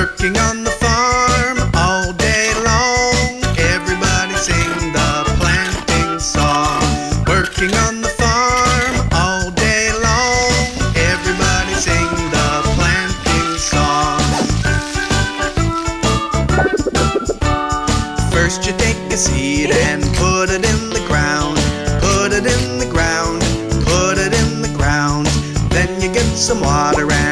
Working on the farm all day long, everybody sing the planting song. Working on the farm all day long, everybody sing the planting song. First you take a seed and put it in the ground. Put it in the ground, put it in the ground. Then you get some water and